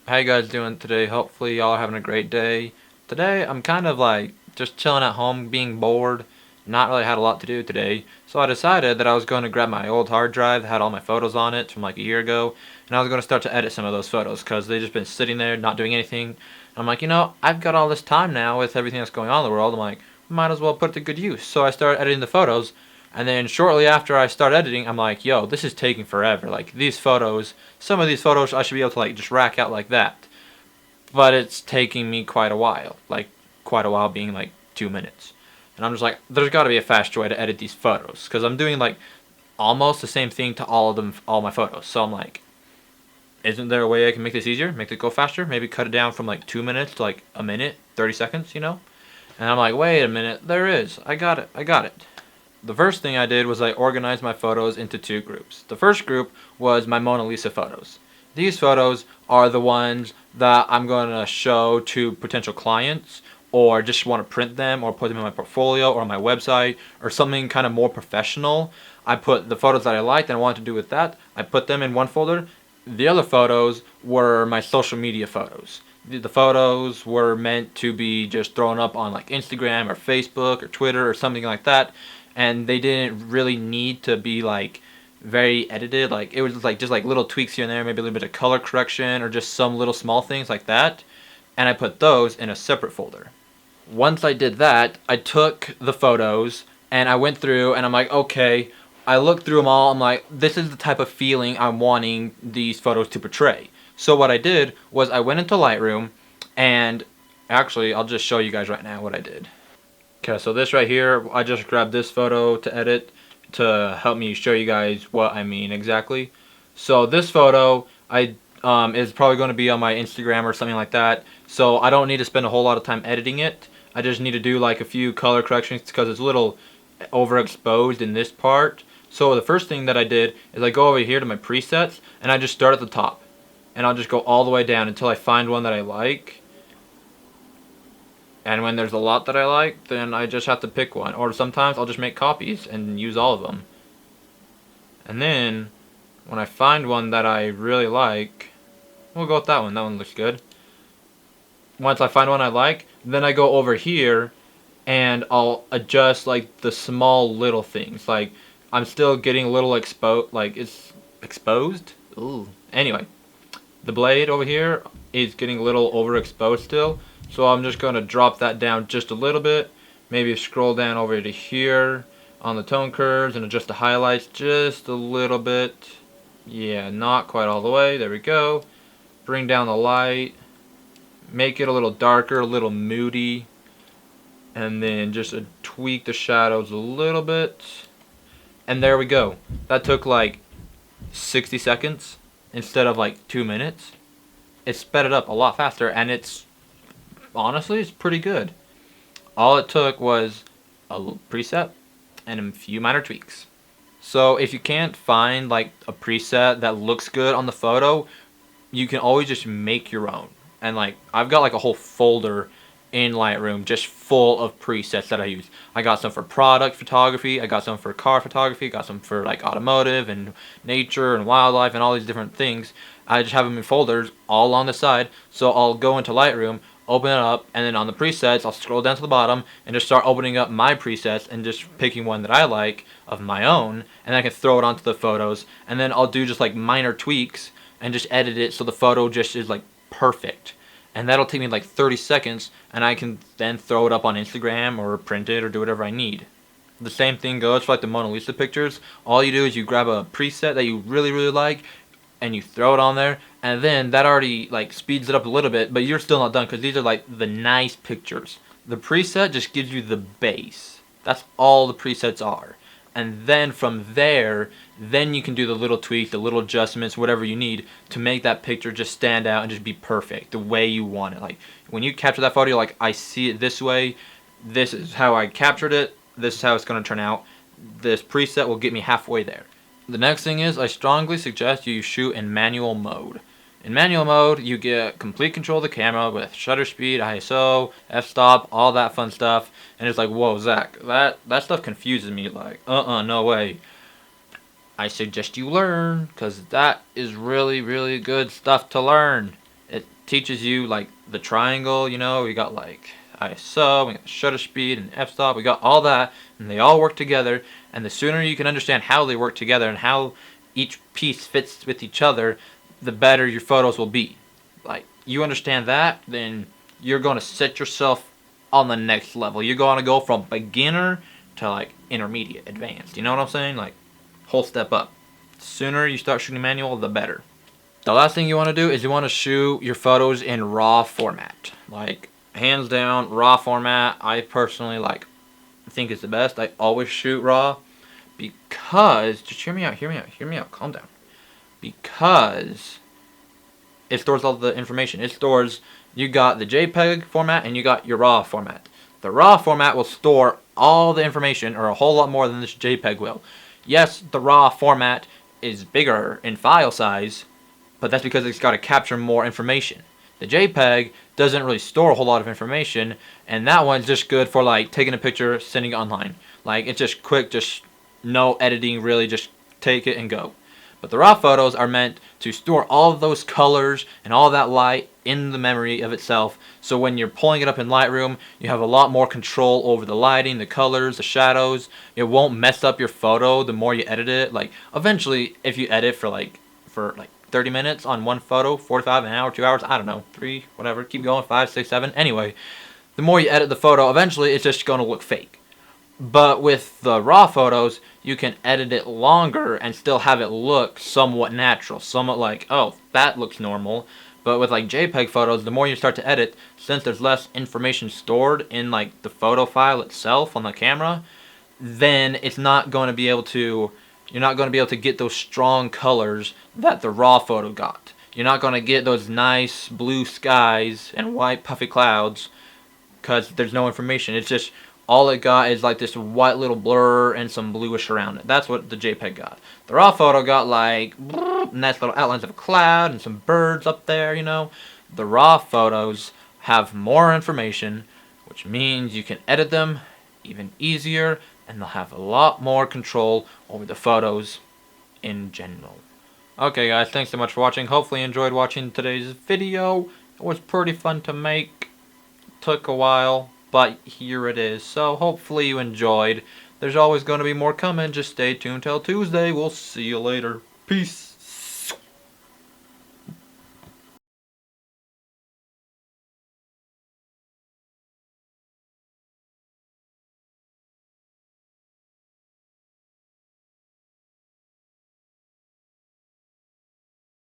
How you guys doing today? Hopefully y'all are having a great day. Today I'm kind of like just chilling at home, being bored, not really had a lot to do today. So I decided that I was going to grab my old hard drive that had all my photos on it from like a year ago, and I was going to start to edit some of those photos because they just been sitting there not doing anything. And I'm like, I've got all this time now with everything that's going on in the world. I'm like, might as well put it to good use. So I started editing the photos, and then shortly after I start editing, I'm like, yo, this is taking forever. Like these photos, some of these photos I should be able to like just rack out like that. But it's taking me quite a while. Like quite a while being like 2 minutes. And I'm just like, there's got to be a faster way to edit these photos because I'm doing like almost the same thing to all of them, all my photos. So I'm like, isn't there a way I can make this easier? Make it go faster? Maybe cut it down from like 2 minutes to like a minute, 30 seconds. And I'm like, wait a minute, there is. I got it. I got it. The first thing I did was I organized my photos into two groups. The first group was my Mona Lisa photos. These photos are the ones that I'm going to show to potential clients or just want to print them or put them in my portfolio or on my website or something kind of more professional. I put the photos that I liked and I wanted to do with that. I put them in one folder. The other photos were my social media photos. The photos were meant to be just thrown up on like Instagram or Facebook or Twitter or something like that, and they didn't really need to be like very edited. Like it was like just like little tweaks here and there, maybe a little bit of color correction or just some little small things like that, and I put those in a separate folder. Once I did that, I took the photos and I went through and I'm like, okay, I looked through them all. I'm like, this is the type of feeling I'm wanting these photos to portray. So what I did was I went into Lightroom and actually I'll just show you guys right now what I did. Okay, so this right here, I just grabbed this photo to edit to help me show you guys what I mean exactly. So this photo I is probably going to be on my Instagram or something like that. So I don't need to spend a whole lot of time editing it. I just need to do like a few color corrections because it's a little overexposed in this part. So the first thing that I did is I go over here to my presets and I just start at the top. And I'll just go all the way down until I find one that I like. And when there's a lot that I like, then I just have to pick one. Or sometimes I'll just make copies and use all of them. And then, when I find one that I really like, we'll go with that one. That one looks good. Once I find one I like, then I go over here and I'll adjust like the small little things. Like, I'm still getting a little exposed. Like, it's exposed? Ooh. Anyway, the blade over here is getting a little overexposed still. So I'm just going to drop that down just a little bit. Maybe scroll down over to here on the tone curves and adjust the highlights just a little bit. Yeah, not quite all the way. There we go. Bring down the light. Make it a little darker, a little moody. And then just tweak the shadows a little bit. And there we go. That took like 60 seconds instead of like 2 minutes. It sped it up a lot faster and honestly, it's pretty good. All it took was a preset and a few minor tweaks. So if you can't find like a preset that looks good on the photo, you can always just make your own. And like I've got like a whole folder in Lightroom just full of presets that I use. I got some for product photography, I got some for car photography, got some for like automotive and nature and wildlife and all these different things. I just have them in folders all on the side. So I'll go into Lightroom, open it up, and then on the presets I'll scroll down to the bottom and just start opening up my presets and just picking one that I like of my own, and then I can throw it onto the photos, and then I'll do just like minor tweaks and just edit it so the photo just is like perfect. And that'll take me like 30 seconds and I can then throw it up on Instagram or print it or do whatever I need. The same thing goes for like the Mona Lisa pictures. All you do is you grab a preset that you really really like and you throw it on there, and then that already like speeds it up a little bit, but you're still not done because these are like the nice pictures. The preset just gives you the base. That's all the presets are. And then from there, then you can do the little tweaks, the little adjustments, whatever you need to make that picture just stand out and just be perfect the way you want it. Like when you capture that photo, you're like, I see it this way. This is how I captured it. This is how it's going to turn out. This preset will get me halfway there. The next thing is I strongly suggest you shoot in manual mode. In manual mode, you get complete control of the camera with shutter speed, ISO, f-stop, all that fun stuff. And it's like, whoa, Zach, that stuff confuses me. Like, no way. I suggest you learn, because that is really, really good stuff to learn. It teaches you like the triangle, you know, we got like ISO, we got shutter speed and f-stop, we got all that, and they all work together, and the sooner you can understand how they work together and how each piece fits with each other, the better your photos will be. Like, you understand that, then you're going to set yourself on the next level. You're going to go from beginner to like intermediate, advanced. You know what I'm saying? Like, whole step up. The sooner you start shooting manual, the better. The last thing you want to do is you want to shoot your photos in RAW format. Like, hands down, RAW format, I personally think is the best. I always shoot RAW because, just hear me out, calm down. Because it stores all the information. It stores, you got the JPEG format and you got your RAW format. The RAW format will store all the information, or a whole lot more than this JPEG will. Yes, the RAW format is bigger in file size, but that's because it's got to capture more information. The JPEG doesn't really store a whole lot of information, and that one's just good for like taking a picture, sending it online. Like, it's just quick, just no editing really, just take it and go. But the RAW photos are meant to store all of those colors and all that light in the memory of itself, so when you're pulling it up in Lightroom, you have a lot more control over the lighting, the colors, the shadows. It won't mess up your photo the more you edit it. Like, eventually, if you edit for like 30 minutes on one photo, 45, an hour, 2 hours, I don't know, 3, whatever, keep going, 5, 6, 7, anyway, the more you edit the photo, eventually it's just going to look fake. But with the RAW photos, you can edit it longer and still have it look somewhat natural, somewhat like, oh, that looks normal. But with like JPEG photos, the more you start to edit, since there's less information stored in like the photo file itself on the camera, then it's not going to be able to, you're not going to be able to get those strong colors that the RAW photo got. You're not going to get those nice blue skies and white puffy clouds because there's no information. It's just, all it got is like this white little blur and some bluish around it. That's what the JPEG got. The RAW photo got like nice little outlines of a cloud and some birds up there, you know. The RAW photos have more information, which means you can edit them even easier, and they'll have a lot more control over the photos in general. Okay guys, thanks so much for watching. Hopefully you enjoyed watching today's video. It was pretty fun to make. Took a while, but here it is. So hopefully you enjoyed. There's always going to be more coming. Just stay tuned till Tuesday. We'll see you later. Peace.